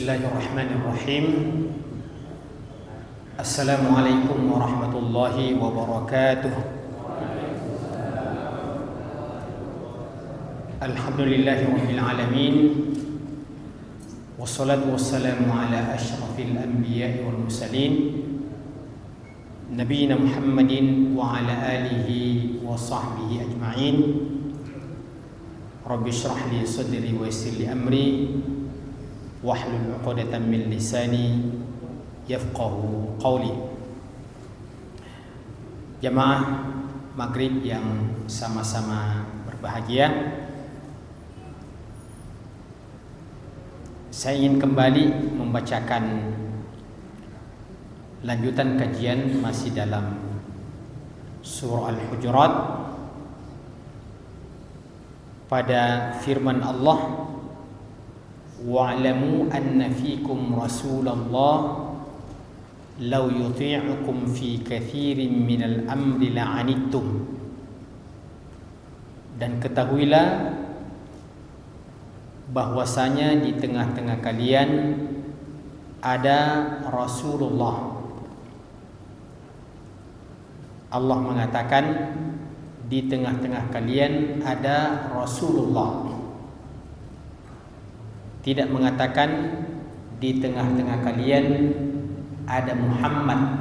Bismillahirrahmanirrahim. Assalamualaikum warahmatullahi wabarakatuh. Alhamdulillahirabbil alamin. Wassalatu wassalamu ala asyrafil anbiya'i wal mursalin nabiyina Muhammadin wa ala alihi wa sahbihi ajma'in. Rabbi shrah li sadri wa yassir li amri wahlul 'uqdatam min lisani yafqahu qawli. Jamaah maghrib yang sama-sama berbahagia, saya ingin kembali membacakan lanjutan kajian masih dalam surah Al-Hujurat pada firman Allah, wa'lamu anna fikum Rasulullah law yuti'ukum fi kathirin minal amri la'anittum. Dan ketahuilah bahwasanya di tengah-tengah kalian ada Rasulullah. Allah mengatakan di tengah-tengah kalian ada Rasulullah, tidak mengatakan di tengah-tengah kalian ada Muhammad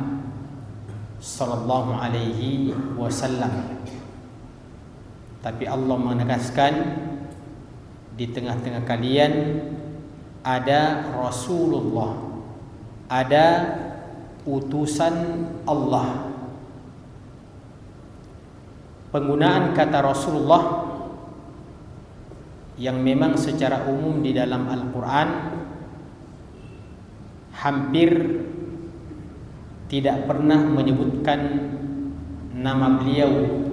sallallahu alaihi wasallam. Tapi Allah menegaskan di tengah-tengah kalian ada Rasulullah, ada utusan Allah. Penggunaan kata Rasulullah yang memang secara umum di dalam Al-Quran hampir tidak pernah menyebutkan nama beliau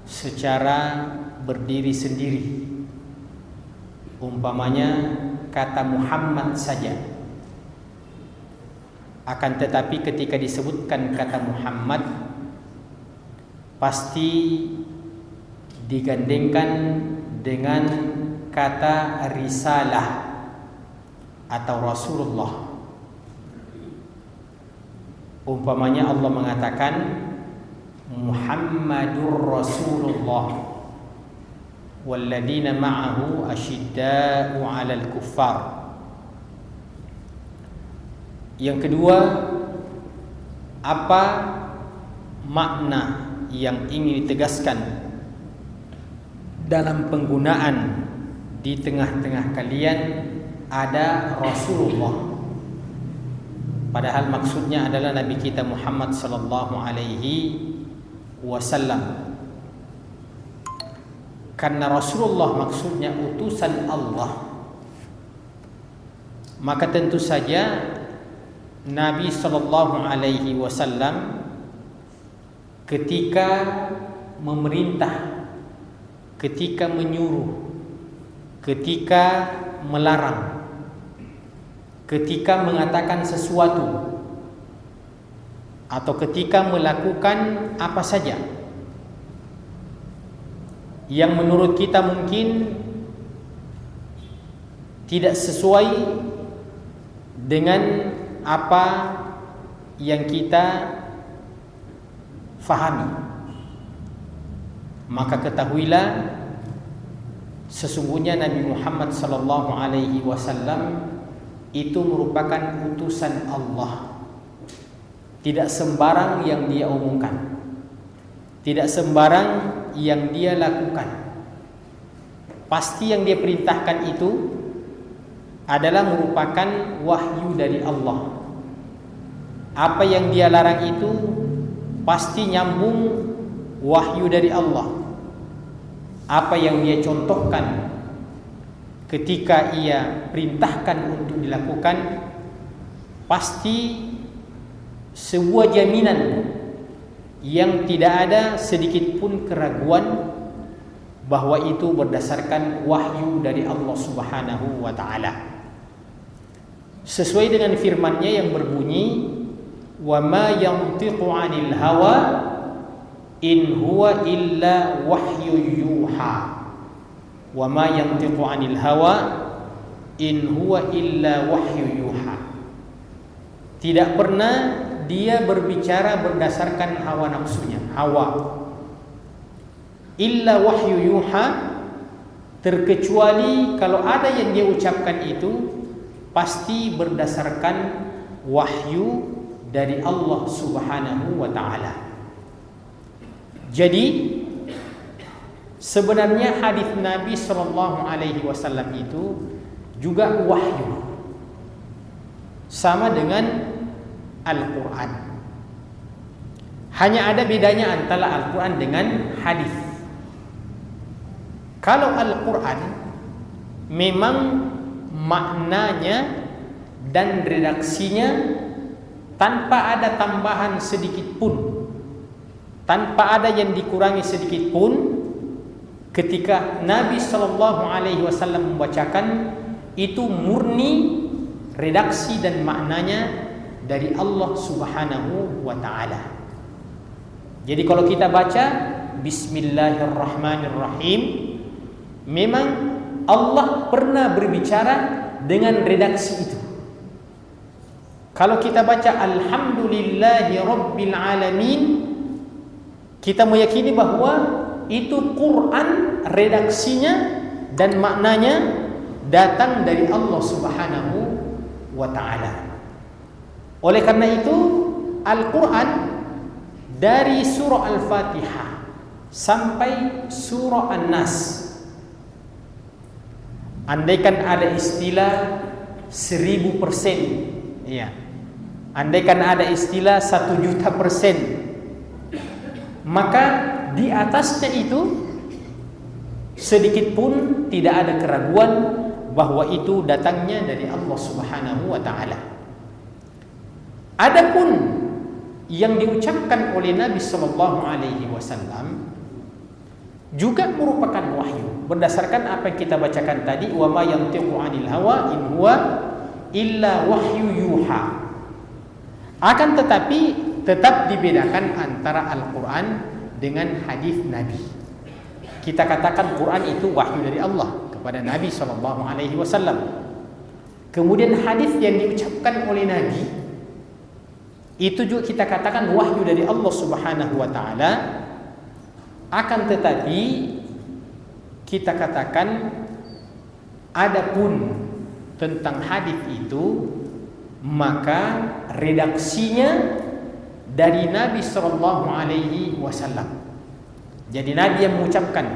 secara berdiri sendiri. Umpamanya kata Muhammad saja. Akan tetapi ketika disebutkan kata Muhammad, pasti digandengkan dengan kata risalah atau Rasulullah. Umpamanya Allah mengatakan Muhammadur Rasulullah walladzina ma'ahu asyidda'u 'alal kuffar. Yang kedua, apa makna yang ingin ditegaskan dalam penggunaan di tengah-tengah kalian ada Rasulullah? Padahal maksudnya adalah Nabi kita Muhammad sallallahu alaihi wasallam. Karena Rasulullah maksudnya utusan Allah, maka tentu saja Nabi sallallahu alaihi wasallam ketika memerintah, ketika menyuruh, ketika melarang, ketika mengatakan sesuatu, atau ketika melakukan apa saja yang menurut kita mungkin tidak sesuai dengan apa yang kita fahami, maka ketahuilah sesungguhnya Nabi Muhammad sallallahu alaihi wasallam itu merupakan utusan Allah. Tidak sembarang yang dia umumkan, tidak sembarang yang dia lakukan. Pasti yang dia perintahkan itu adalah merupakan wahyu dari Allah. Apa yang dia larang itu pasti nyambung wahyu dari Allah. Apa yang dia contohkan ketika ia perintahkan untuk dilakukan pasti sebuah jaminan yang tidak ada sedikit pun keraguan bahwa itu berdasarkan wahyu dari Allah Subhanahu wa taala. Sesuai dengan firman-Nya yang berbunyi, wa ma yantiqu 'anil hawa in huwa illa wahyu yuha. Wa ma yantiqu 'anil hawa in huwa illa wahyu yuha. Tidak pernah dia berbicara berdasarkan hawa nafsunya, hawa. Illa wahyu yuha, terkecuali kalau ada yang dia ucapkan itu pasti berdasarkan wahyu dari Allah Subhanahu wa taala. Jadi sebenarnya hadis Nabi sallallahu alaihi wasallam itu juga wahyu. Sama dengan Al-Qur'an. Hanya ada bedanya antara Al-Qur'an dengan hadis. Kalau Al-Qur'an memang maknanya dan redaksinya tanpa ada tambahan sedikit pun, tanpa ada yang dikurangi sedikit pun, ketika Nabi sallallahu alaihi wasallam membacakan itu murni redaksi dan maknanya dari Allah Subhanahu wa taala. Jadi kalau kita baca Bismillahirrahmanirrahim, memang Allah pernah berbicara dengan redaksi itu. Kalau kita baca Alhamdulillahi Rabbil Alamin, kita meyakini bahwa itu Quran redaksinya dan maknanya datang dari Allah Subhanahu wa ta'ala. Oleh karena itu Al-Quran dari surah Al-Fatihah sampai surah An-Nas, andaikan ada istilah 1000%, ya, andaikan ada istilah 1.000.000%, maka di atasnya itu sedikit pun tidak ada keraguan bahwa itu datangnya dari Allah Subhanahu wa taala. Adapun yang diucapkan oleh Nabi sallallahu alaihi wasallam juga merupakan wahyu berdasarkan apa yang kita bacakan tadi, wa ma yantiqu 'anil hawa in huwa illa wahyu yuha. Akan tetapi tetap dibedakan antara Al-Qur'an dengan hadis Nabi. Kita katakan Quran itu wahyu dari Allah kepada Nabi sallallahu alaihi wasallam. Kemudian hadis yang diucapkan oleh Nabi itu juga kita katakan wahyu dari Allah Subhanahu wa taala. Akan tetapi kita katakan adapun tentang hadis itu maka redaksinya dari Nabi sallallahu alaihi wasallam. Jadi Nabi yang mengucapkan,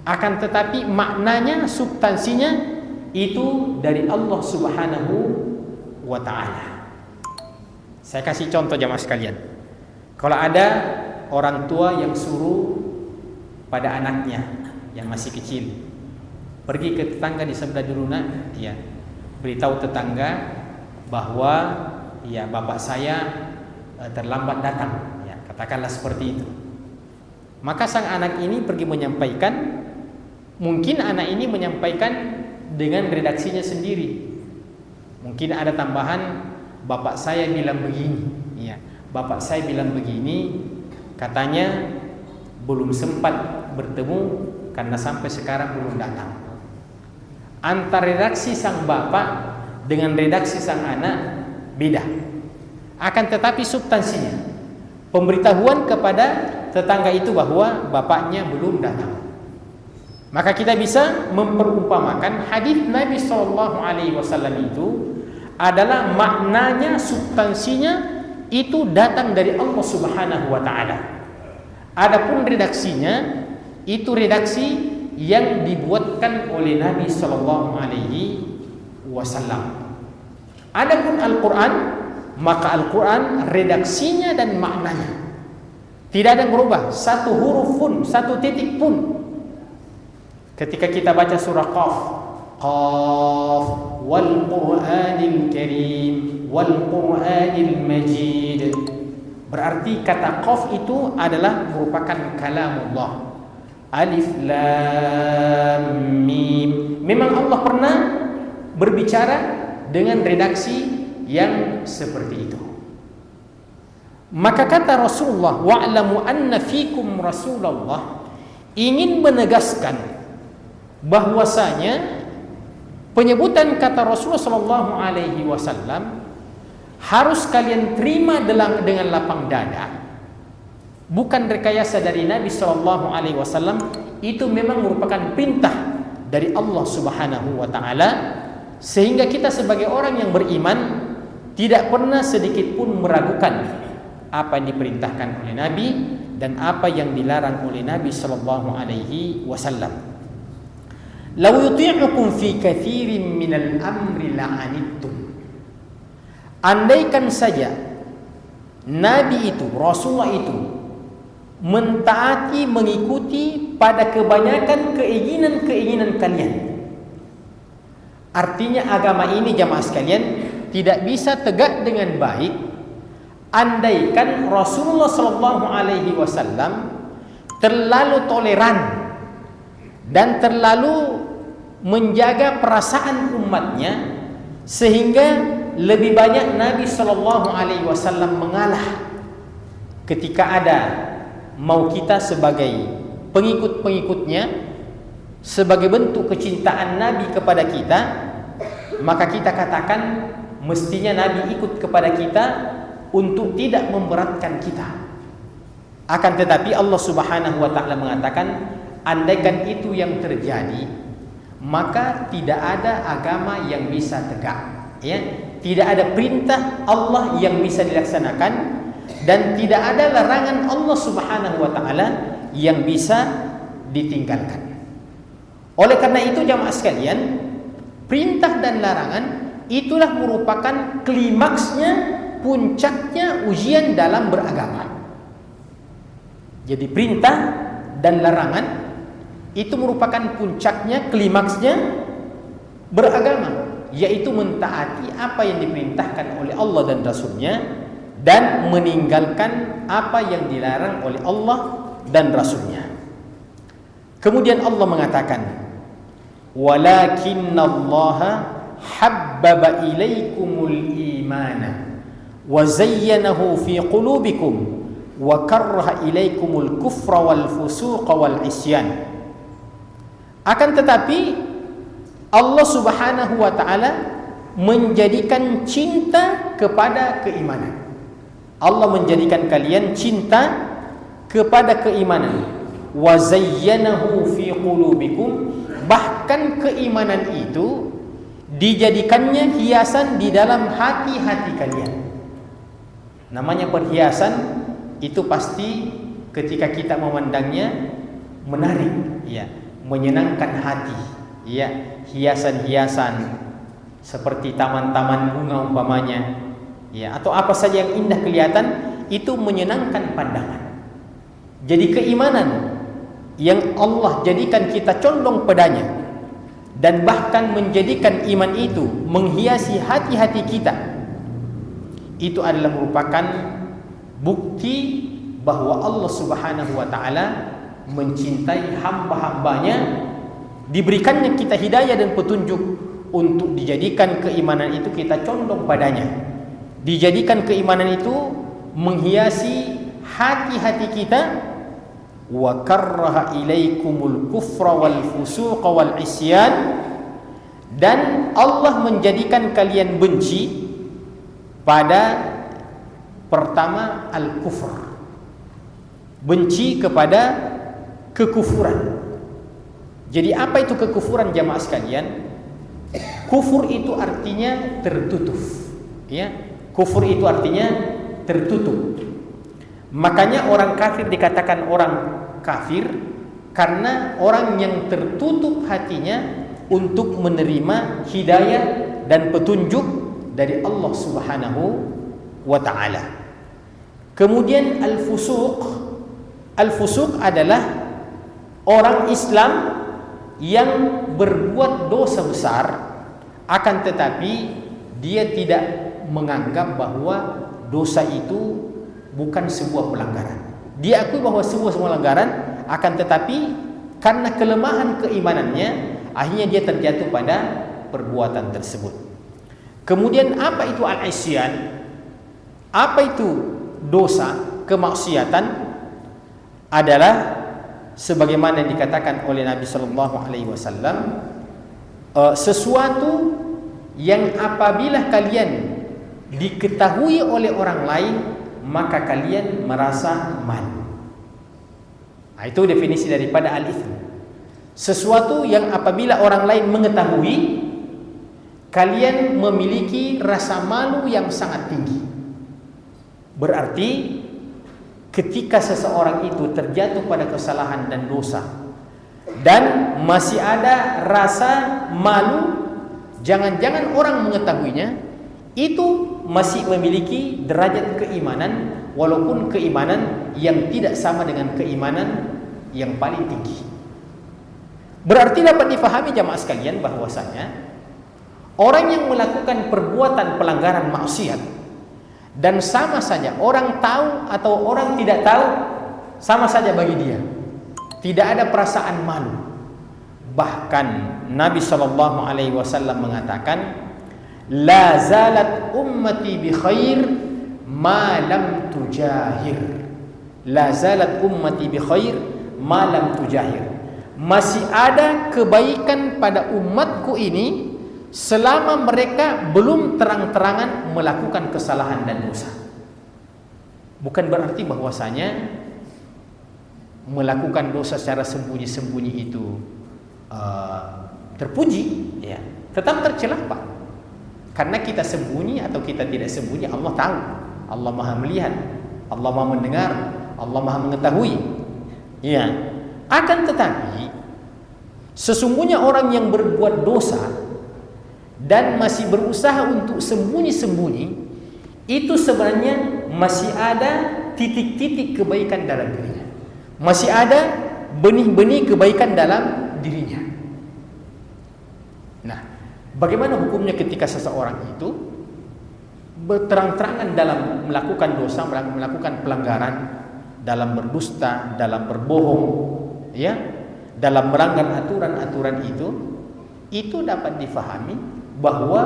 akan tetapi maknanya, substansinya itu dari Allah Subhanahu wa taala. Saya kasih contoh jamaah sekalian. Kalau ada orang tua yang suruh pada anaknya yang masih kecil, pergi ke tetangga di sebelah dulu nak, ya, beritahu tetangga bahwa ya bapak saya terlambat datang, ya, katakanlah seperti itu. Maka sang anak ini pergi menyampaikan, mungkin anak ini menyampaikan dengan redaksinya sendiri. Mungkin ada tambahan, bapak saya bilang begini, ya, bapak saya bilang begini, katanya belum sempat bertemu karena sampai sekarang belum datang. Antara redaksi sang bapak dengan redaksi sang anak beda. Akan tetapi substansinya, pemberitahuan kepada tetangga itu bahwa bapaknya belum datang. Maka kita bisa memperumpamakan hadis Nabi SAW itu adalah maknanya, substansinya itu datang dari Allah Subhanahu wa taala. Adapun redaksinya itu redaksi yang dibuatkan oleh Nabi sallallahu alaihi wasallam. Adapun Al-Qur'an, maka Al-Qur'an redaksinya dan maknanya tidak ada yang berubah, satu huruf pun, satu titik pun. Ketika kita baca surah Qaf, Qaf wal Qur'anil Karim wal Qur'anil Majid, berarti kata Qaf itu adalah merupakan kalamullah. Alif Lam Mim, memang Allah pernah berbicara dengan redaksi yang seperti itu. Maka kata Rasulullah, wa'lamu anna fikum Rasulullah, ingin menegaskan bahwasanya Penyebutan kata Rasulullah sallallahu alaihi wasallam harus kalian terima dengan lapang dada. Bukan rekayasa dari Nabi sallallahu alaihi wasallam, itu memang merupakan perintah dari Allah Subhanahu wa taala, sehingga kita sebagai orang yang beriman tidak pernah sedikit pun meragukan apa yang diperintahkan oleh Nabi dan apa yang dilarang oleh Nabi sallallahu alaihi wasallam. Law yuti'ukum fi katsirin minal amri la'anittum. Andaikan saja Nabi itu, Rasulullah itu mentaati, mengikuti pada kebanyakan keinginan-keinginan kalian. Artinya agama ini jamaah sekalian tidak bisa tegak dengan baik andaikan Rasulullah sallallahu alaihi wasallam terlalu toleran dan terlalu menjaga perasaan umatnya sehingga lebih banyak Nabi sallallahu alaihi wasallam mengalah ketika ada mau kita sebagai pengikut-pengikutnya, sebagai bentuk kecintaan Nabi kepada kita, maka kita katakan mestinya Nabi ikut kepada kita untuk tidak memberatkan kita. Akan tetapi Allah Subhanahu wa taala mengatakan, andaikan itu yang terjadi, maka tidak ada agama yang bisa tegak, ya. Tidak ada perintah Allah yang bisa dilaksanakan dan tidak ada larangan Allah Subhanahu wa taala yang bisa ditinggalkan. Oleh karena itu jamaah sekalian, perintah dan larangan itulah merupakan klimaksnya, puncaknya ujian dalam beragama. Jadi perintah dan larangan itu merupakan puncaknya, klimaksnya beragama, yaitu mentaati apa yang diperintahkan oleh Allah dan Rasulnya dan meninggalkan apa yang dilarang oleh Allah dan Rasulnya. Kemudian Allah mengatakan, walakinnallaha habbaba ilaikumul imana wa zayyanahu fi qulubikum wa karraha ilaikumul kufra wal fusuqa wal isyan. Akan tetapi Allah Subhanahu wa taala menjadikan cinta kepada keimanan. Allah menjadikan kalian cinta kepada keimanan. Wa zayyanahu fi qulubikum, bahkan keimanan itu dijadikannya hiasan di dalam hati-hati kalian. Namanya perhiasan itu pasti ketika kita memandangnya menarik, ya, menyenangkan hati, ya, hiasan-hiasan seperti taman-taman bunga umpamanya, ya, atau apa saja yang indah kelihatan itu menyenangkan pandangan. Jadi keimanan yang Allah jadikan kita condong padanya dan bahkan menjadikan iman itu menghiasi hati-hati kita, itu adalah merupakan bukti bahwa Allah Subhanahu wa taala mencintai hamba-hambanya, diberikannya kita hidayah dan petunjuk untuk dijadikan keimanan itu kita condong padanya, dijadikan keimanan itu menghiasi hati-hati kita. Wa karraha ilaikumul kufra wal fusuqa wal isyan, dan Allah menjadikan kalian benci pada pertama al-kufr, benci kepada kekufuran. Jadi apa itu kekufuran jamaah sekalian? Kufur itu artinya tertutup, ya. Kufur itu artinya tertutup. Makanya orang kafir dikatakan orang kafir karena orang yang tertutup hatinya untuk menerima hidayah dan petunjuk dari Allah Subhanahu wa taala. Kemudian al-fusuq. Al-fusuq adalah orang Islam yang berbuat dosa besar, akan tetapi dia tidak menganggap bahwa dosa itu bukan sebuah pelanggaran. Dia akui bahwa sebuah pelanggaran, akan tetapi karena kelemahan keimanannya akhirnya dia terjatuh pada perbuatan tersebut. Kemudian apa itu al-isyan? Apa itu dosa, kemaksiatan? Adalah sebagaimana dikatakan oleh Nabi sallallahu alaihi wasallam, sesuatu yang apabila kalian diketahui oleh orang lain maka kalian merasa malu. Nah, itu definisi daripada al-itsm. Sesuatu yang apabila orang lain mengetahui kalian memiliki rasa malu yang sangat tinggi. Berarti ketika seseorang itu terjatuh pada kesalahan dan dosa dan masih ada rasa malu, jangan-jangan orang mengetahuinya, itu masih memiliki derajat keimanan, walaupun keimanan yang tidak sama dengan keimanan yang paling tinggi. Berarti dapat difahami jamaah sekalian bahwasanya orang yang melakukan perbuatan pelanggaran maksiat dan sama saja orang tahu atau orang tidak tahu, sama saja bagi dia, tidak ada perasaan malu. Bahkan Nabi SAW mengatakan, la zalat ummati bi khair ma lam tujahir. La zalat ummati bi khair ma lam tujahir. Masih ada kebaikan pada umatku ini selama mereka belum terang-terangan melakukan kesalahan dan dosa. Bukan berarti bahwasanya melakukan dosa secara sembunyi-sembunyi itu terpuji, ya. Tetap tercela, Pak. Karena kita sembunyi atau kita tidak sembunyi, Allah tahu. Allah Maha melihat, Allah Maha mendengar, Allah Maha mengetahui. Ya. Akan tetapi sesungguhnya orang yang berbuat dosa dan masih berusaha untuk sembunyi-sembunyi, itu sebenarnya masih ada titik-titik kebaikan dalam dirinya. Masih ada benih-benih kebaikan dalam dirinya. Nah, bagaimana hukumnya ketika seseorang itu berterang-terangan dalam melakukan dosa, melakukan pelanggaran, dalam berdusta, dalam berbohong, ya, dalam melanggar aturan-aturan itu dapat difahami bahwa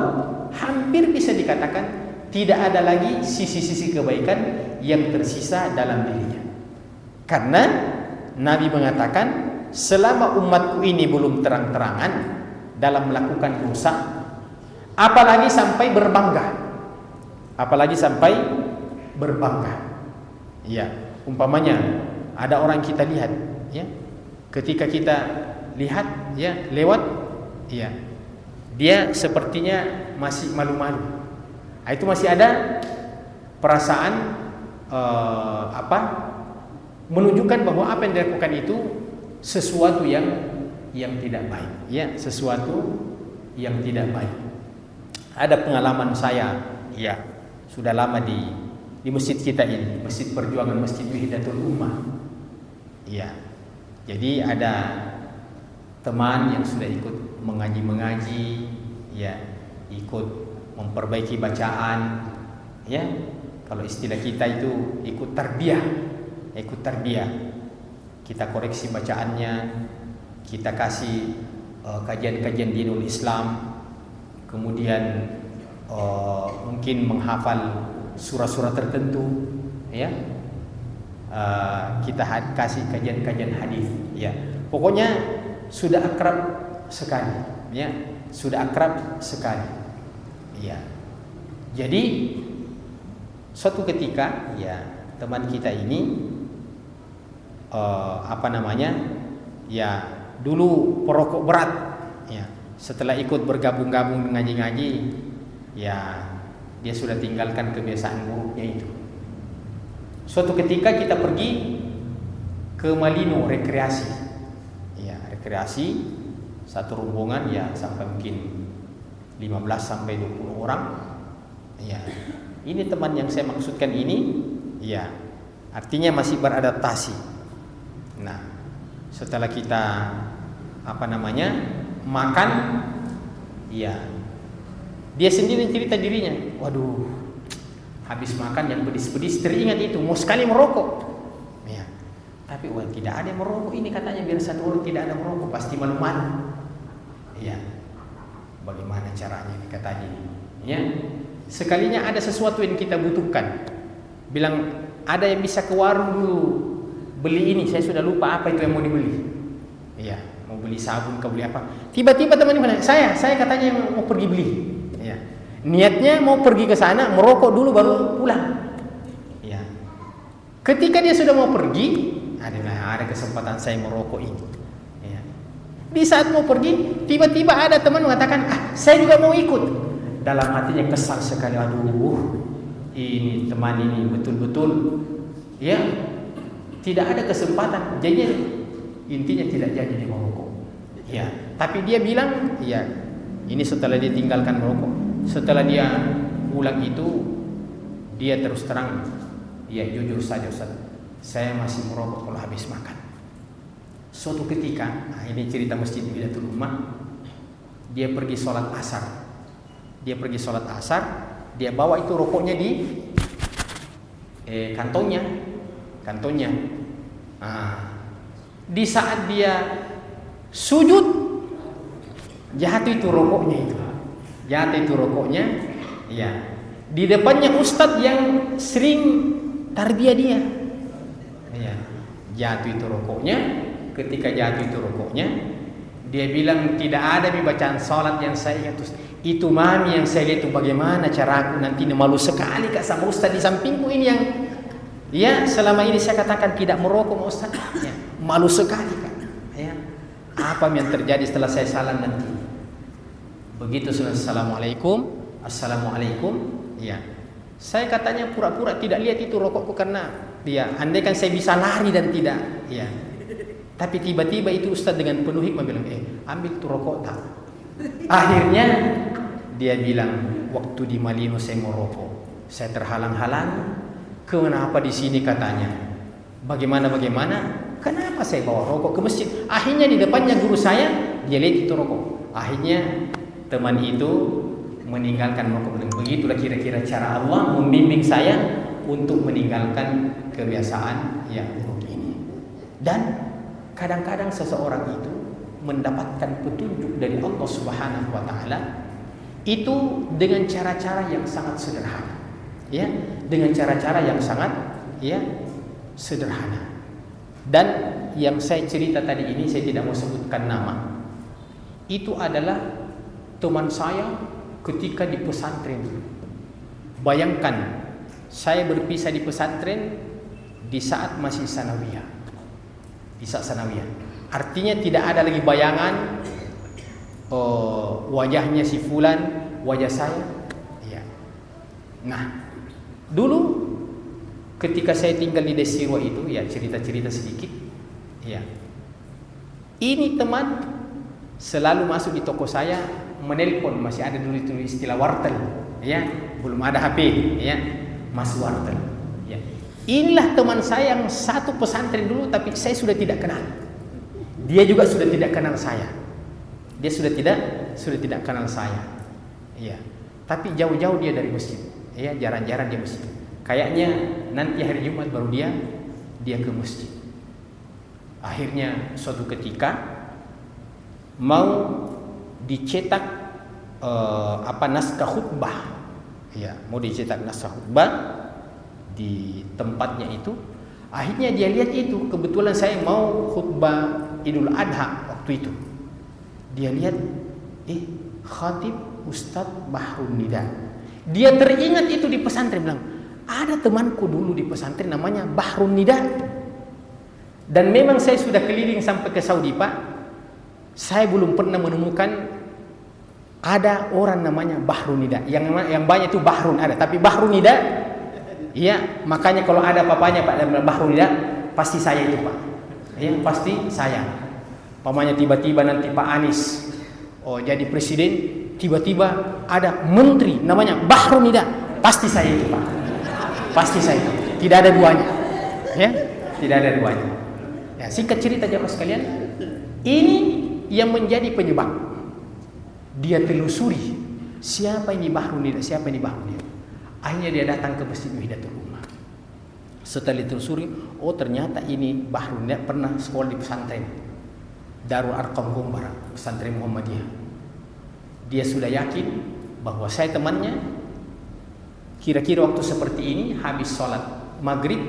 hampir bisa dikatakan tidak ada lagi sisi-sisi kebaikan yang tersisa dalam dirinya. Karena Nabi mengatakan, selama umatku ini belum terang-terangan dalam melakukan dosa, apalagi sampai berbangga. Apalagi sampai berbangga. Ya, umpamanya ada orang kita lihat, ya. Ketika kita lihat, ya, lewat, ya, dia sepertinya masih malu-malu. Nah, itu masih ada perasaan menunjukkan bahwa apa yang dilakukan itu sesuatu yang tidak baik, ya, sesuatu yang tidak baik. Ada pengalaman saya, ya, sudah lama di masjid kita ini, Masjid Perjuangan, Masjid Wahdatul Ummah. Ya. Jadi ada teman yang sudah ikut mengaji, ya, ikut memperbaiki bacaan, ya. Kalau istilah kita itu ikut tarbiyah. Kita koreksi bacaannya, kita kasih kajian-kajian dinul Islam, kemudian mungkin menghafal surah-surah tertentu, ya. Kita kasih kajian-kajian hadis, ya. Pokoknya sudah akrab sekali, ya, sudah akrab sekali, ya. Jadi suatu ketika, ya, teman kita ini ya, dulu perokok berat, ya. Setelah ikut bergabung-gabung ngaji-ngaji, ya, dia sudah tinggalkan kebiasaan buruknya itu. Suatu ketika kita pergi ke Malino rekreasi, ya, rekreasi satu rombongan, ya, sampai mungkin 15 sampai 20 orang, ya. Ini teman yang saya maksudkan ini, ya, artinya masih beradaptasi. Nah, setelah kita makan, ya, dia sendiri cerita dirinya, waduh, habis makan yang pedis-pedis teringat itu mau sekali merokok, ya. Tapi tidak ada yang merokok ini, katanya biar satu orang tidak ada merokok, pasti malu-malu, ya. Bagaimana caranya ini katanya, ya. Sekalinya ada sesuatu yang kita butuhkan, bilang ada yang bisa ke warung dulu beli ini, saya sudah lupa apa itu yang mau dibeli, ya. mau beli sabun, kau beli apa. Tiba-tiba temannya bilang, saya katanya mau pergi beli. Ya. Niatnya mau pergi ke sana, merokok dulu baru pulang. Ya. Ketika dia sudah mau pergi, ada kesempatan saya merokok ini. Ya. Di saat mau pergi, tiba-tiba ada teman mengatakan, saya juga mau ikut. Dalam hatinya kesal sekali, aduh, ini teman ini betul-betul, ya, tidak ada kesempatan. Jadi intinya tidak jadi dia merokok. Ya, tapi dia bilang, ya, ini setelah dia tinggalkan merokok, setelah dia pulang itu, dia terus terang, ya jujur saja Ustaz, saya masih merokok kalau habis makan. Suatu ketika, ini cerita Masjid Hidayatul Ummah, dia pergi sholat asar. Dia bawa itu rokoknya di kantongnya. Di saat dia sujud, jatuh itu rokoknya. Ya. Di depannya ustadz yang sering tarbiyah dia. Ya. Jatuh itu rokoknya. Ketika jatuh itu rokoknya, dia bilang, tidak ada bacaan salat yang saya ingat. Itu mami yang saya lihat itu bagaimana cara aku nanti, malu sekali Kak sama ustaz di sampingku ini yang, ya, selama ini saya katakan tidak merokok ustaz. Ya, malu sekali Kak. Ya. Apa yang terjadi setelah saya salam nanti? Begitu sudah assalamualaikum. Ya. Saya katanya pura-pura tidak lihat itu rokokku karena dia, andai kan saya bisa lari dan tidak, ya. Tapi tiba-tiba itu ustaz dengan penuh hikmah bilang, ambil tuh rokok tak. Akhirnya dia bilang, waktu di Malino saya mau rokok, saya terhalang-halang. Kenapa di sini katanya? Bagaimana? Kenapa saya bawa rokok ke masjid? Akhirnya di depannya guru saya, dia lihat itu rokok. Akhirnya teman itu meninggalkan rokok. Begitulah kira-kira cara Allah membimbing saya untuk meninggalkan kebiasaan yang buruk ini. Dan kadang-kadang seseorang itu mendapatkan petunjuk dari Allah Subhanahu wa taala itu dengan cara-cara yang sangat sederhana. Ya, dengan cara-cara yang sangat, ya, sederhana. Dan yang saya cerita tadi ini, saya tidak mau sebutkan nama. Itu adalah teman saya ketika di pesantren. Bayangkan, saya berpisah di pesantren di saat masih sanawiyah. Artinya tidak ada lagi bayangan wajahnya si fulan, wajah saya. Ya. Nah, dulu ketika saya tinggal di Desirwa itu, ya, cerita-cerita sedikit. Ya. Ini teman selalu masuk di toko saya, menelpon, masih ada dulu itu istilah wartel, ya, belum ada HP, ya, masuk wartel. Ya. Inilah teman saya yang satu pesantren dulu, tapi saya sudah tidak kenal. Dia juga sudah tidak kenal saya. Dia sudah tidak kenal saya. Ya. Tapi jauh-jauh dia dari masjid. Ya, jarang-jarang dia masjid. Kayaknya nanti hari Jumat baru dia ke masjid. Akhirnya suatu ketika mau dicetak naskah khutbah. Ya, mau dicetak naskah khutbah di tempatnya itu. Akhirnya dia lihat itu, kebetulan saya mau khutbah Idul Adha waktu itu. Dia lihat, khatib Ustadz Bahrun Nida. Dia teringat itu di pesantren, bilang, ada temanku dulu di pesantren namanya Bahrun Nida. Dan memang saya sudah keliling sampai ke Saudi, Pak. Saya belum pernah menemukan ada orang namanya Bahrun Nida. Yang banyak itu Bahrun ada, tapi Bahrun Nida, iya, makanya kalau ada papanya Pak Bahrun Nida, pasti saya itu, Pak. Ya, pasti saya. Pamanya tiba-tiba nanti Pak Anies jadi presiden, tiba-tiba ada menteri namanya Bahrun Nida, pasti saya itu, Pak. Pasti saya itu. Tidak ada duanya. Ya, tidak ada duanya. Ya, singkat cerita jemaah sekalian, ini yang menjadi penyebab. Dia telusuri siapa ini Bahrun Nida, Akhirnya dia datang ke Masjid Hidayatul Ummah. Setelah ditelusuri, ternyata ini Bahrun Nida pernah sekolah di pesantren Darul Arqam Gombar, pesantren Muhammadiyah. Dia sudah yakin bahwa saya temannya. Kira-kira waktu seperti ini, habis sholat maghrib,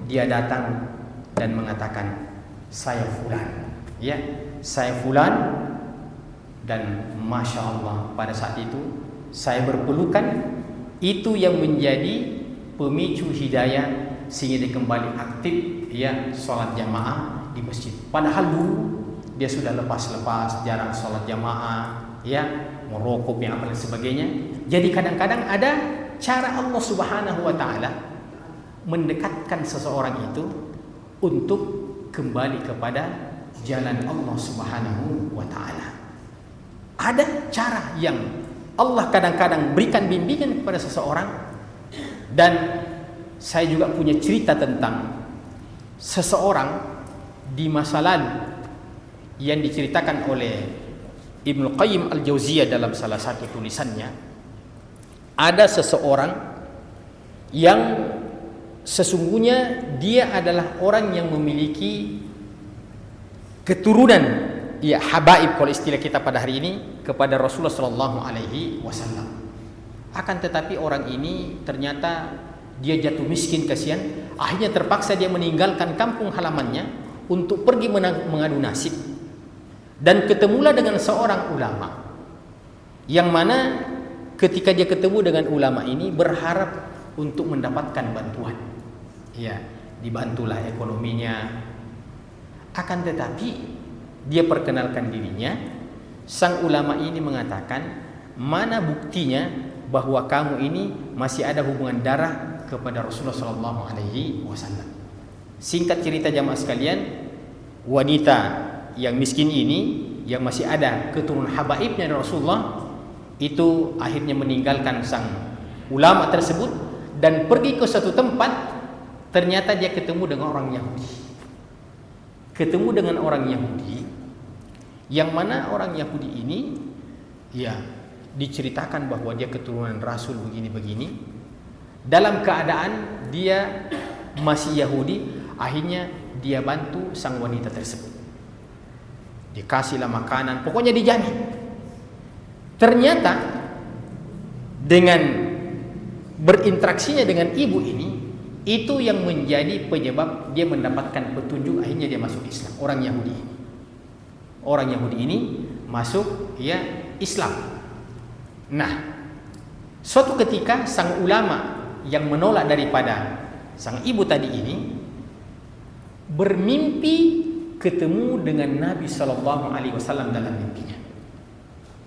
dia datang dan mengatakan, saya fulan, ya, saya fulan, dan Masya Allah pada saat itu saya berpelukan. Itu yang menjadi pemicu hidayah sehingga dia kembali aktif ya sholat jamaah di masjid. Padahal dulu dia sudah lepas-lepas, jarang sholat jamaah, ya merokok yang apa dan sebagainya. Jadi kadang-kadang ada cara Allah Subhanahu wa taala mendekatkan seseorang itu untuk kembali kepada jalan Allah Subhanahu wa taala. Ada cara yang Allah kadang-kadang berikan bimbingan kepada seseorang. Dan saya juga punya cerita tentang seseorang di masa lalu yang diceritakan oleh Ibnu Qayyim Al-Jauziyah dalam salah satu tulisannya. Ada seseorang yang sesungguhnya dia adalah orang yang memiliki keturunan, ya habaib kalau istilah kita pada hari ini, kepada Rasulullah Sallallahu Alaihi Wasallam. Akan tetapi orang ini ternyata dia jatuh miskin, kasihan. Akhirnya terpaksa dia meninggalkan kampung halamannya untuk pergi mengadu nasib. Dan ketemulah dengan seorang ulama, yang mana ketika dia ketemu dengan ulama ini berharap untuk mendapatkan bantuan. Ya, dibantulah ekonominya. Akan tetapi dia perkenalkan dirinya. Sang ulama ini mengatakan, mana buktinya bahwa kamu ini masih ada hubungan darah kepada Rasulullah Sallallahu Alaihi Wasallam. Singkat cerita jamaah sekalian, wanita yang miskin ini yang masih ada keturunan habaibnya Rasulullah itu akhirnya meninggalkan sang ulama tersebut dan pergi ke suatu tempat. Ternyata dia ketemu dengan orang Yahudi. Ketemu dengan orang Yahudi, yang mana orang Yahudi ini ya diceritakan bahwa dia keturunan Rasul begini-begini. Dalam keadaan dia masih Yahudi, akhirnya dia bantu sang wanita tersebut. Dikasihlah makanan, pokoknya dijamin. Ternyata dengan berinteraksinya dengan ibu ini, itu yang menjadi penyebab dia mendapatkan petunjuk, akhirnya dia masuk Islam. Orang Yahudi ini, orang Yahudi ini masuk ya Islam. Nah, suatu ketika sang ulama yang menolak daripada sang ibu tadi ini bermimpi ketemu dengan Nabi Sallallahu Alaihi Wasallam dalam mimpinya.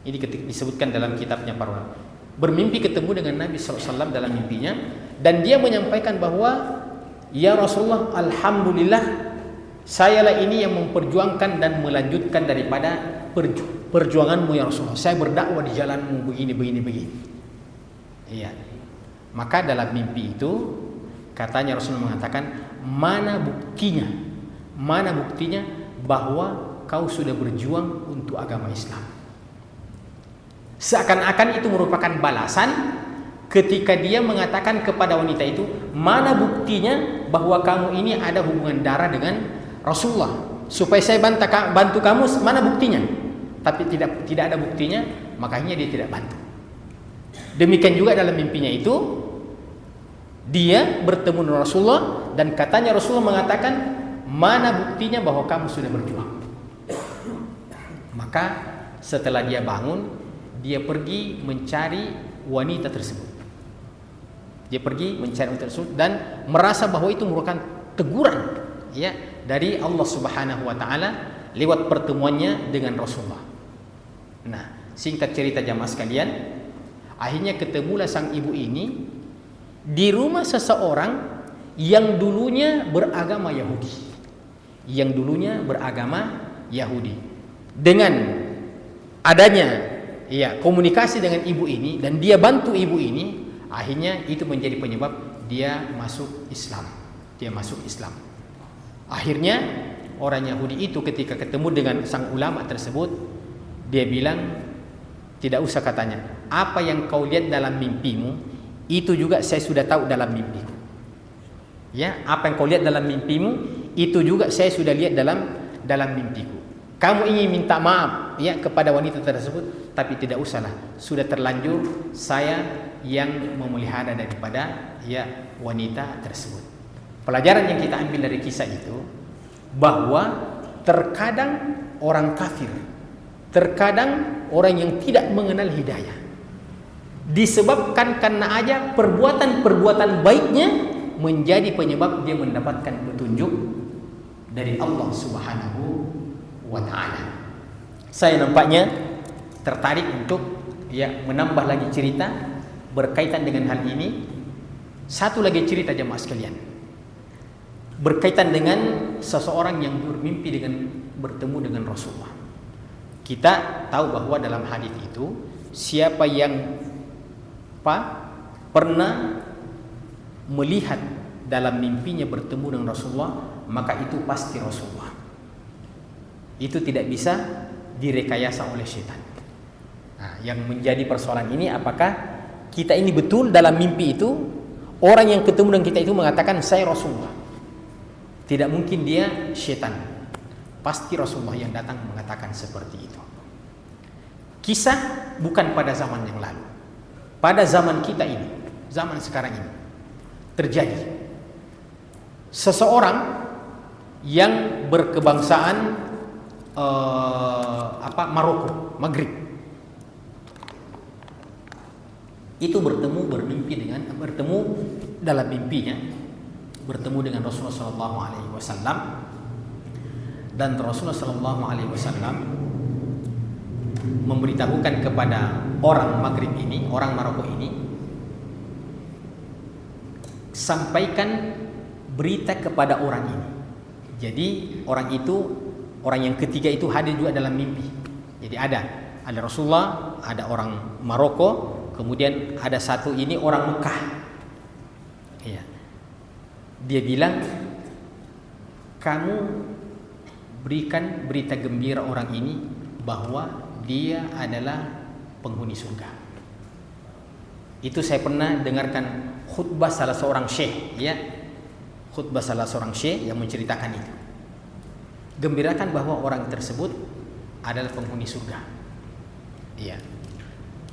Ini disebutkan dalam kitabnya para ulama. Bermimpi ketemu dengan Nabi Sallallahu Alaihi Wasallam dalam mimpinya, dan dia menyampaikan bahwa ya Rasulullah, alhamdulillah, sayalah ini yang memperjuangkan dan melanjutkan daripada perjuanganmu ya Rasulullah. Saya berdakwah di jalanmu begini. Iya. Maka dalam mimpi itu katanya Rasulullah mengatakan, mana buktinya bahwa kau sudah berjuang untuk agama Islam. Seakan-akan itu merupakan balasan ketika dia mengatakan kepada wanita itu, mana buktinya bahwa kamu ini ada hubungan darah dengan Rasulullah, supaya saya bantu kamu, mana buktinya? Tapi tidak ada buktinya, makanya dia tidak bantu. Demikian juga dalam mimpinya itu, dia bertemu dengan Rasulullah dan katanya Rasulullah mengatakan, mana buktinya bahwa kamu sudah berjuang? Maka setelah dia bangun, dia pergi mencari wanita tersebut. Dia pergi mencari wanita tersebut dan merasa bahwa itu merupakan teguran ya dari Allah Subhanahu wa taala lewat pertemuannya dengan Rasulullah. Nah, singkat cerita jamaah sekalian, akhirnya ketemulah sang ibu ini di rumah seseorang yang dulunya beragama Yahudi. Dengan adanya komunikasi dengan ibu ini dan dia bantu ibu ini, akhirnya itu menjadi penyebab dia masuk Islam. Akhirnya orang Yahudi itu ketika ketemu dengan sang ulama tersebut, dia bilang, tidak usah katanya, apa yang kau lihat dalam mimpimu itu juga saya sudah tahu dalam mimpiku. Ya, apa yang kau lihat dalam mimpimu itu juga saya sudah lihat dalam mimpiku. Kamu ingin minta maaf ya kepada wanita tersebut, tapi tidak usahlah, sudah terlanjur saya yang memelihara daripada wanita tersebut. Pelajaran yang kita ambil dari kisah itu, bahwa terkadang orang kafir, terkadang orang yang tidak mengenal hidayah, disebabkan karena aja perbuatan-perbuatan baiknya menjadi penyebab dia mendapatkan petunjuk dari Allah Subhanahu wa taala. Saya nampaknya tertarik untuk menambah lagi cerita berkaitan dengan hal ini. Satu lagi cerita jemaah sekalian, berkaitan dengan seseorang yang bermimpi dengan bertemu dengan Rasulullah. Kita tahu bahwa dalam hadis itu siapa yang pernah melihat dalam mimpinya bertemu dengan Rasulullah, maka itu pasti Rasulullah. Itu tidak bisa direkayasa oleh setan. Nah, yang menjadi persoalan ini, apakah kita ini betul dalam mimpi itu orang yang ketemu dengan kita itu mengatakan saya Rasulullah? Tidak mungkin dia setan. Pasti Rasulullah yang datang mengatakan seperti itu. Kisah bukan pada zaman yang lalu. Pada zaman kita ini, zaman sekarang ini terjadi seseorang yang berkebangsaan Maroko, Maghrib. Itu bertemu dalam mimpinya bertemu dengan Rasulullah sallallahu alaihi wasallam, dan Rasulullah sallallahu alaihi wasallam memberitahukan kepada orang Maghrib ini, orang Maroko ini, sampaikan berita kepada orang ini. Jadi orang itu, orang yang ketiga itu hadir juga dalam mimpi. Jadi ada Rasulullah, ada orang Maroko, kemudian ada satu ini orang Mekah. Ya. Dia bilang, kamu berikan berita gembira orang ini bahwa dia adalah penghuni surga. Itu saya pernah dengarkan khutbah salah seorang syekh, khutbah salah seorang syekh yang menceritakan itu. Gembirakan bahwa orang tersebut adalah penghuni surga. Iya.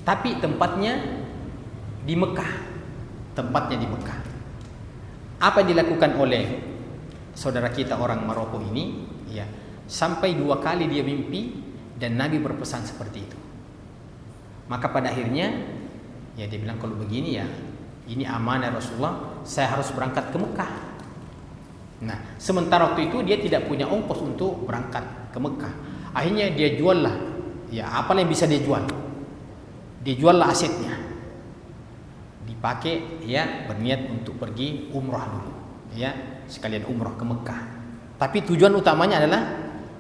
Tapi tempatnya di Mekah. Apa yang dilakukan oleh saudara kita orang Maroko ini? Ya, sampai 2 kali dia mimpi dan Nabi berpesan seperti itu. Maka pada akhirnya dia bilang, kalau begini ini amanah Rasulullah, saya harus berangkat ke Mekah. Nah, sementara waktu itu dia tidak punya ongkos untuk berangkat ke Mekah. Akhirnya dia juallah, apa yang bisa dia jual? Dia juallah asetnya, dipakai berniat untuk pergi umrah dulu, sekalian umrah ke Mekah. Tapi tujuan utamanya adalah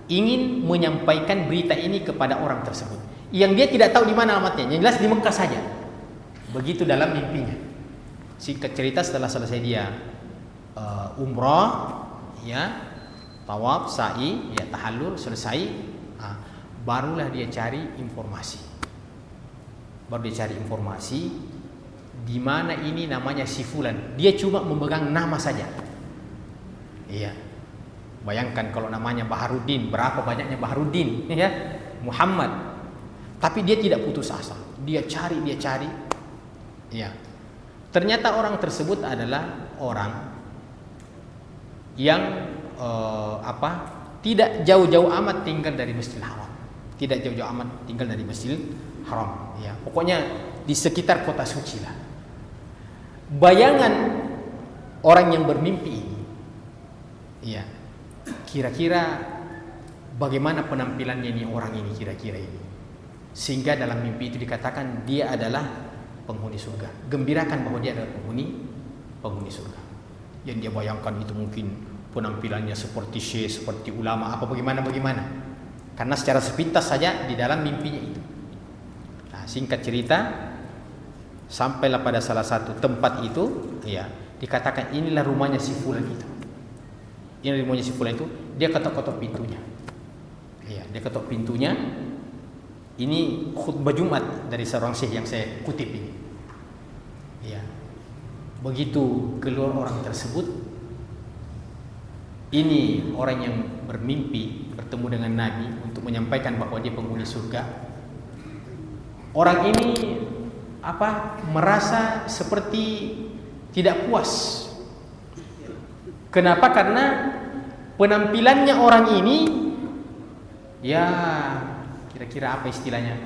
ingin menyampaikan berita ini kepada orang tersebut, yang dia tidak tahu di mana alamatnya, yang jelas di Mekah saja. Begitu dalam mimpinya. Singkat cerita, setelah selesai dia umrah, tawaf, sa'i, tahallul, selesai, barulah dia cari informasi. Di mana ini namanya si fulan. Dia cuma memegang nama saja. Bayangkan kalau namanya Baharudin, berapa banyaknya Baharudin, Muhammad. Tapi dia tidak putus asa. Dia cari. Ternyata orang tersebut adalah orang yang tidak jauh-jauh amat tinggal dari Masjidil Haram. Pokoknya di sekitar kota suci lah. Bayangan orang yang bermimpi ini, kira-kira bagaimana penampilannya ini orang ini kira-kira ini, sehingga dalam mimpi itu dikatakan dia adalah penghuni surga. Gembirakan bahwa dia adalah penghuni surga. Yang dia bayangkan itu mungkin penampilannya seperti syekh, seperti ulama, bagaimana. Karena secara sepintas saja di dalam mimpinya itu. Nah, singkat cerita, sampailah pada salah satu tempat itu, dikatakan inilah rumahnya si fulan itu. Dia ketok-ketok pintunya. Dia ketok pintunya. Ini khutbah Jumat dari seorang syekh yang saya kutip ini. Begitu keluar orang tersebut, ini orang yang bermimpi bertemu dengan Nabi untuk menyampaikan bahwa dia penghuni surga. Orang ini merasa seperti tidak puas. Kenapa? Karena penampilannya orang ini ya kira-kira apa istilahnya,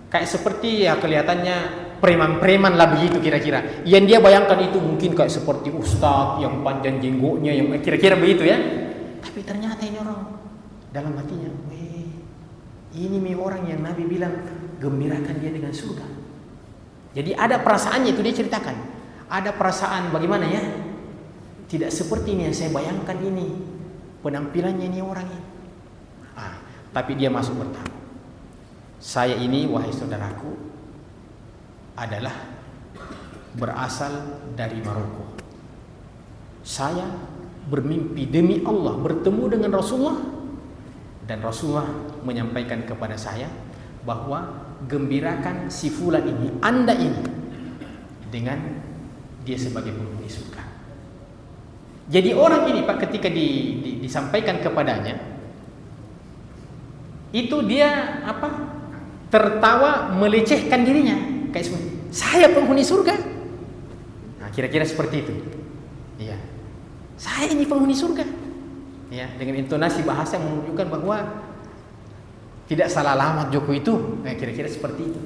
kayak seperti ya kelihatannya preman-preman lah begitu kira-kira. Yang dia bayangkan itu mungkin kayak seperti ustadz yang panjang jenggotnya, yang kira-kira begitu ya. Tapi ternyata ini orang dalam hatinya, ini nih orang yang Nabi bilang gembirakan dia dengan surga. Jadi ada perasaannya, itu dia ceritakan. Ada perasaan bagaimana ya? Tidak seperti ini yang saya bayangkan ini penampilannya ini orang ini. Tapi dia masuk bertamu. Saya ini wahai saudaraku adalah berasal dari Maroko. Saya bermimpi demi Allah bertemu dengan Rasulullah, dan Rasulullah menyampaikan kepada saya bahwa gembirakan si fulan ini, Anda ini, dengan dia sebagai penghuni surga. Jadi orang ini Pak, ketika disampaikan kepadanya, itu dia apa? Tertawa melecehkan dirinya, kayak saya penghuni surga. Nah, kira-kira seperti itu. Iya. Saya ini penghuni surga. Ya, dengan intonasi bahasa yang menunjukkan bahwa tidak salah alamat Joko itu. Nah, kira-kira seperti itu.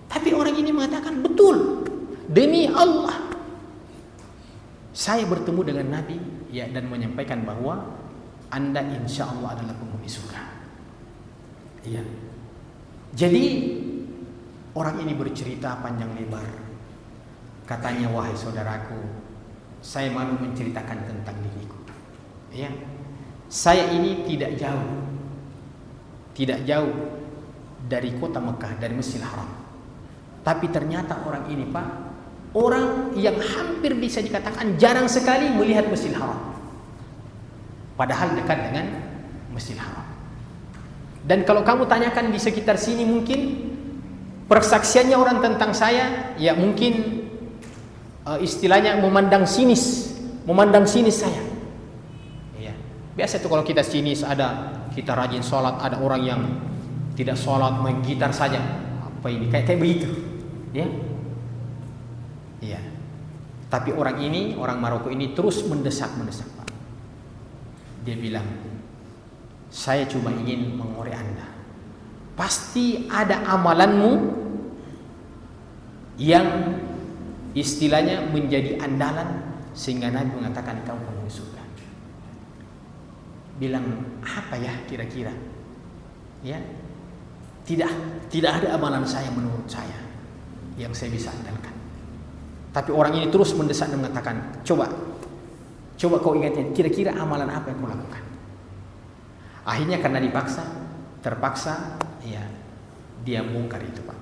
Tapi orang ini mengatakan betul, demi Allah saya bertemu dengan Nabi ya, dan menyampaikan bahwa Anda insya Allah adalah penghuni surga. Iya. Jadi orang ini bercerita panjang lebar. Katanya, wahai saudaraku, saya malu menceritakan tentang diriku. Ya, saya ini tidak jauh dari kota Mekah, dari Masjidil Haram. Tapi ternyata orang ini Pak, orang yang hampir bisa dikatakan jarang sekali melihat Masjidil Haram, padahal dekat dengan Masjidil Haram. Dan kalau kamu tanyakan di sekitar sini, mungkin persaksiannya orang tentang saya, ya mungkin istilahnya memandang sinis saya. Ya, biasa tuh kalau kita sinis, ada kita rajin sholat, ada orang yang tidak sholat, main gitar saja. Apa ini? Kayak begitu, ya. Iya. Tapi orang ini, orang Maroko ini terus mendesak Pak. Dia bilang, saya cuma ingin mengorek Anda. Pasti ada amalanmu yang istilahnya menjadi andalan sehingga Nabi mengatakan kamu penghuni surga. Bilang apa ya kira-kira? Ya, tidak ada amalan saya menurut saya yang saya bisa andalkan. Tapi orang ini terus mendesak dan mengatakan, coba kau ingatnya, kira-kira amalan apa yang kau lakukan? Akhirnya karena terpaksa, ya dia bongkar itu Pak.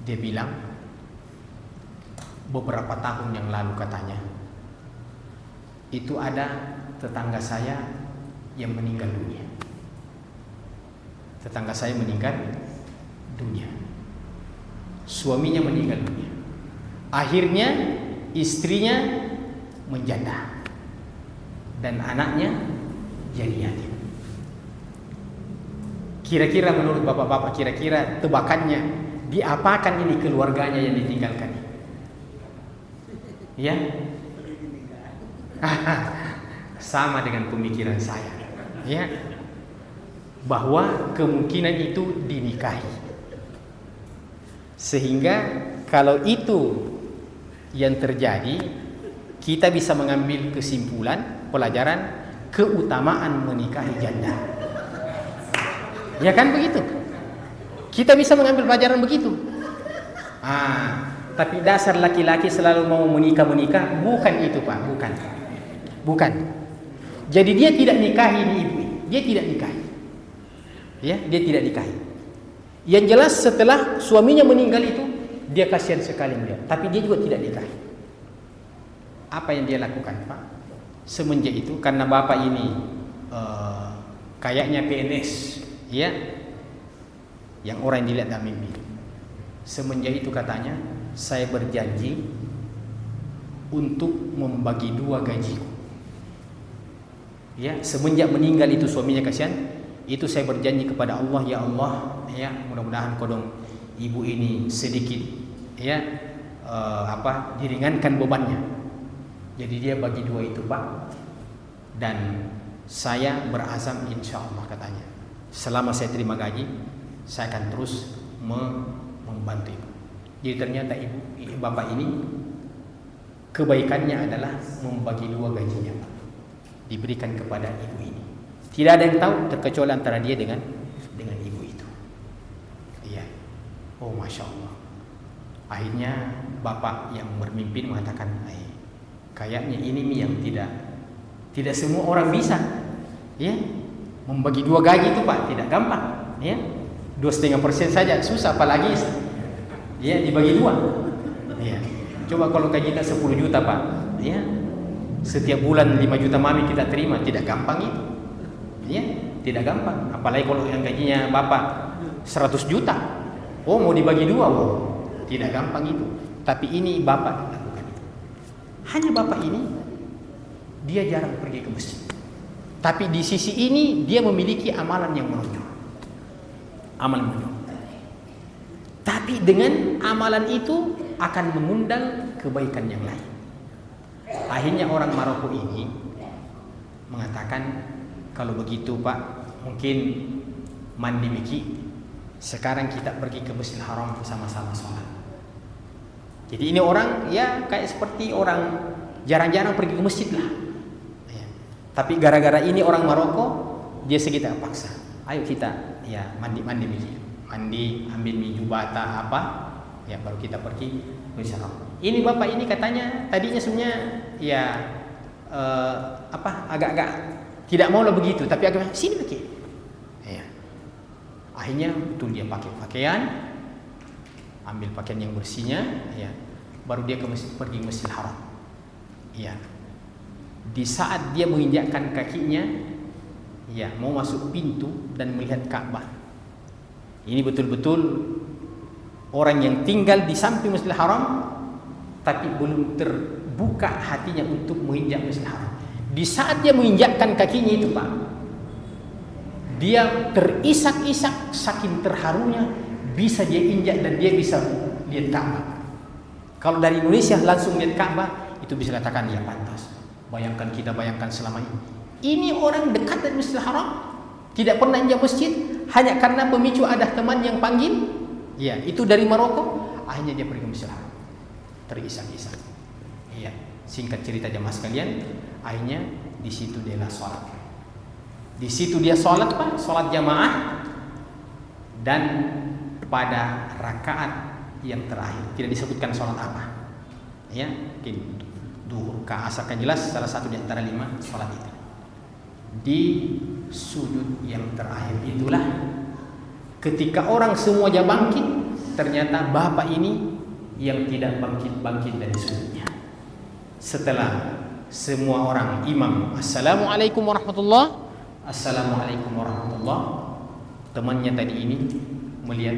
Dia bilang, beberapa tahun yang lalu katanya, itu ada tetangga saya yang meninggal dunia. Tetangga saya meninggal dunia. Suaminya meninggal dunia. Akhirnya istrinya menjanda dan anaknya jadi yatim. Kira-kira menurut bapak-bapak, kira-kira tebakannya diapakan ini keluarganya yang ditinggalkan? Ya, sama dengan pemikiran saya, ya, bahwa kemungkinan itu dinikahi. Sehingga kalau itu yang terjadi, kita bisa mengambil kesimpulan, pelajaran keutamaan menikahi janda. Ya kan begitu? Kita bisa mengambil pelajaran begitu. Tapi dasar laki-laki selalu mau menikah, bukan itu Pak, bukan. Jadi dia tidak nikahi ini ibu, dia tidak nikahi. Ya, dia tidak nikahi. Yang jelas setelah suaminya meninggal itu, dia kasihan sekali melihat, tapi dia juga tidak nikahi. Apa yang dia lakukan Pak? Semenjak itu, karena bapak ini kayaknya PNS, ya, yang orang yang dilihat dalam mimpi. Semenjak itu katanya, saya berjanji untuk membagi dua gajiku. Ya, semenjak meninggal itu suaminya kasihan, itu saya berjanji kepada Allah, ya Allah, ya mudah-mudahan kodong ibu ini sedikit, ya diringankan bebannya. Jadi dia bagi dua itu Pak, dan saya berazam insya Allah katanya, selama saya terima gaji, saya akan terus membantu ibu. Jadi ternyata bapak ini kebaikannya adalah membagi dua gajinya, Pak, diberikan kepada ibu ini. Tidak ada yang tahu terkecuali antara dia dengan ibu itu. Iya. Oh, masya Allah. Akhirnya bapak yang bermimpi mengatakan, kayaknya ini yang tidak semua orang bisa, ya, membagi dua gaji itu, Pak, tidak gampang, ya. 2,5% saja susah, apalagi ya dibagi dua. Ya. Coba kalau gaji kita 10 juta, Pak, ya, setiap bulan 5 juta mami kita terima, tidak gampang itu, ya, tidak gampang. Apalagi kalau yang gajinya bapak 100 juta, oh mau dibagi dua, oh tidak gampang itu. Tapi ini bapak lakukan itu. Hanya bapak ini dia jarang pergi ke masjid, tapi di sisi ini dia memiliki amalan yang menonjol. Amalan menonjol. Tapi dengan amalan itu akan mengundang kebaikan yang lain. Akhirnya orang Maroko ini mengatakan, kalau begitu Pak, mungkin mandi Miki, sekarang kita pergi ke Masjidil Haram bersama-sama sholat. Jadi ini orang ya kayak seperti orang jarang-jarang pergi ke masjid lah. Ya. Tapi gara-gara ini orang Maroko, dia sekitar paksa. Ayo kita ya mandi Miki. Mandi, ambil miju bata apa, ya baru kita pergi Masjidil Haram. Ini bapak ini katanya tadinya sebenarnya ya agak-agak tidak mau lah begitu, tapi agak sini pakai. Ya. Akhirnya betul dia pakai pakaian, ambil pakaian yang bersihnya, ya, baru dia pergi ke Masjidil Haram. Ya. Di saat dia menginjakkan kakinya, ya, mau masuk pintu dan melihat Ka'bah. Ini betul-betul orang yang tinggal di samping Masjidil Haram, tapi belum terbuka hatinya untuk menginjak Masjidil Haram. Di saat dia menginjakkan kakinya itu, Pak, dia terisak-isak saking terharunya, bisa dia injak dan dia bisa lihat Ka'bah. Kalau dari Indonesia langsung lihat Ka'bah, itu bisa katakan ya pantas. Bayangkan selama ini. Ini orang dekat dari Masjidil Haram, tidak pernah injak masjid, hanya karena pemicu ada teman yang panggil, ya, itu dari Maroko. Akhirnya dia pergi ke Masjidil Haram, terisak-isak. Iya, singkat cerita jemaah sekalian, akhirnya di situ dia sholat. Di situ dia sholat, Pak, sholat jamaah, dan pada rakaat yang terakhir tidak disebutkan sholat apa, ya, mungkin duhur, asar, kan jelas salah satu di antara 5 sholat itu. Di sujud yang terakhir itulah ketika orang semuanya bangkit, ternyata bapak ini yang tidak bangkit dari sujudnya. Setelah semua orang imam assalamualaikum warahmatullah, assalamualaikum warahmatullah, temannya tadi ini melihat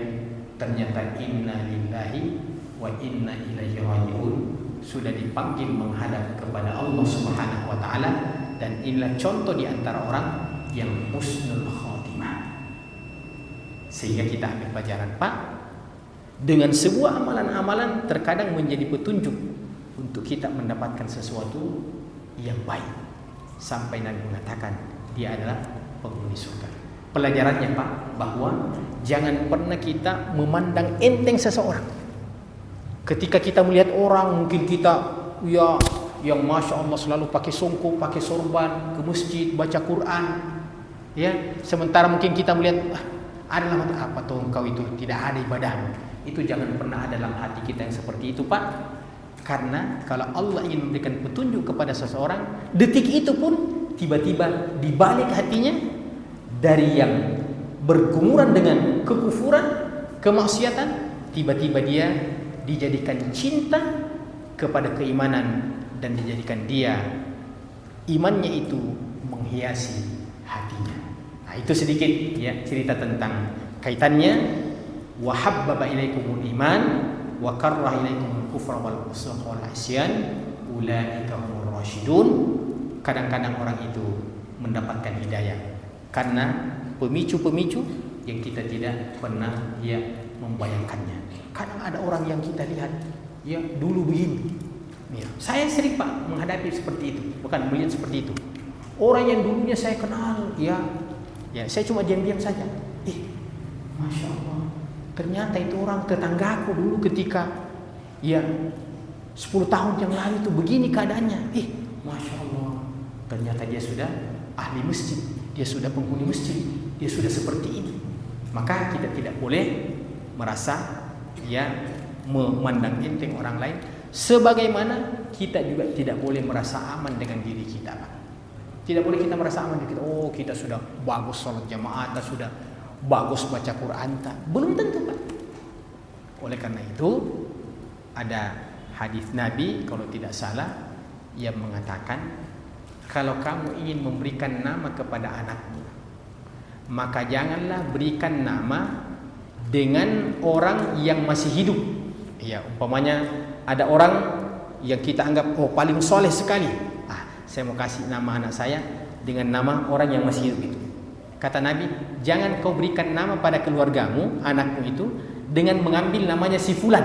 ternyata inna lillahi wa inna ilaihi raji'un sudah dipanggil menghadap kepada Allah Subhanahu wa taala, dan inilah contoh di antara orang yang husnul khatimah. Sehingga kita ambil pelajaran, Pak, dengan sebuah amalan-amalan terkadang menjadi petunjuk untuk kita mendapatkan sesuatu yang baik, sampai Nabi mengatakan dia adalah penghuni surga. Pelajarannya, Pak, bahwa jangan pernah kita memandang enteng seseorang. Ketika kita melihat orang, mungkin kita ya yang masya Allah selalu pakai songkok, pakai sorban, ke masjid, baca Quran, ya, sementara mungkin kita melihat adalah apa tuh engkau itu tidak ada ibadah. Itu jangan pernah ada dalam hati kita yang seperti itu, Pak. Karena kalau Allah ingin memberikan petunjuk kepada seseorang, detik itu pun tiba-tiba di balik hatinya dari yang bergumuran dengan kekufuran, kemaksiatan, tiba-tiba dia dijadikan cinta kepada keimanan, dan dijadikan dia imannya itu menghiasi hatinya. Nah, itu sedikit ya cerita tentang kaitannya wa habbaba ilaikumul iman wa karraha ilaikumul kufra wal fusuqa wal isyan ulaika humur rasyidun. Kadang-kadang orang itu mendapatkan hidayah karena pemicu-pemicu yang kita tidak pernah ya membayangkannya. Kadang ada orang yang kita lihat ya dulu begini. Ya, saya sering, Pak, menghadapi seperti itu, bukan melihat seperti itu. Orang yang dulunya saya kenal, ya saya cuma diam-diam saja. Masya Allah, ternyata itu orang tetanggaku dulu ketika 10 tahun yang lalu itu begini keadaannya. Masya Allah, ternyata dia sudah ahli masjid, dia sudah penghuni masjid, dia sudah seperti ini. Maka kita tidak boleh merasa memandang enteng orang lain, sebagaimana kita juga tidak boleh merasa aman dengan diri kita, Pak. Tidak boleh kita merasa aman dengan kita. Oh, kita sudah bagus sholat jamaah, kita sudah bagus baca Quran, belum tentu, Pak. Oleh karena itu ada hadis Nabi kalau tidak salah yang mengatakan, kalau kamu ingin memberikan nama kepada anakmu, maka janganlah berikan nama dengan orang yang masih hidup. Umpamanya ada orang yang kita anggap paling soleh sekali, saya mau kasih nama anak saya dengan nama orang yang masih hidup itu. Kata Nabi, jangan kau berikan nama pada keluargamu, anakmu itu, dengan mengambil namanya si fulan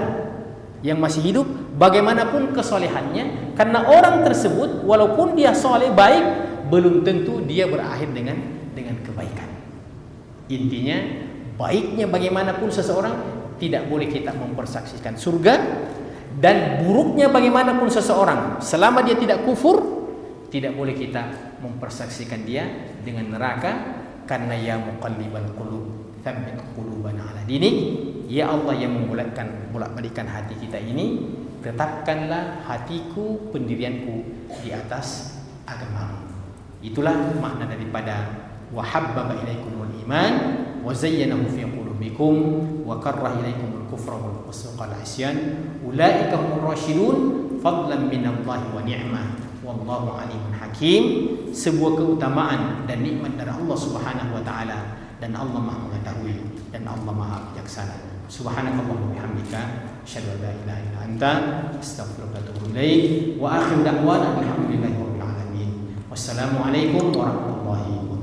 yang masih hidup, bagaimanapun kesolehannya, karena orang tersebut walaupun dia soleh baik, belum tentu dia berakhir dengan kebaikan. Intinya, baiknya bagaimanapun seseorang, tidak boleh kita mempersaksikan surga, dan buruknya bagaimanapun seseorang, selama dia tidak kufur, tidak boleh kita mempersaksikan dia dengan neraka. Karena ya muqallibal qulub, tsabbit qulubana ala dinik. Ya Allah yang bolak-balikan hati kita ini, tetapkanlah hatiku, pendirianku di atas agamamu. Itulah makna daripada wa habbaba ilaikumul iman wa zayyanahu fi qulubikum wa karraha ilaikumul kufra wal fusuqa wal isyan ulaika humur rasyidun fadlan minallahi wa ni'mah wallahu alimun hakim. Sebuah keutamaan dan nikmat dari Allah Subhanahu wa taala, dan Allah Maha mengetahui dan Allah Maha bijaksana. Subhanakallahumma bihamdika asyhadu an la ilaha illa anta astaghfiruka wa atubu ilaik wa akhiru da'wana alhamdulillahi rabbil alamin. Wassalamu alaikum warahmatullahi wabarakatuh.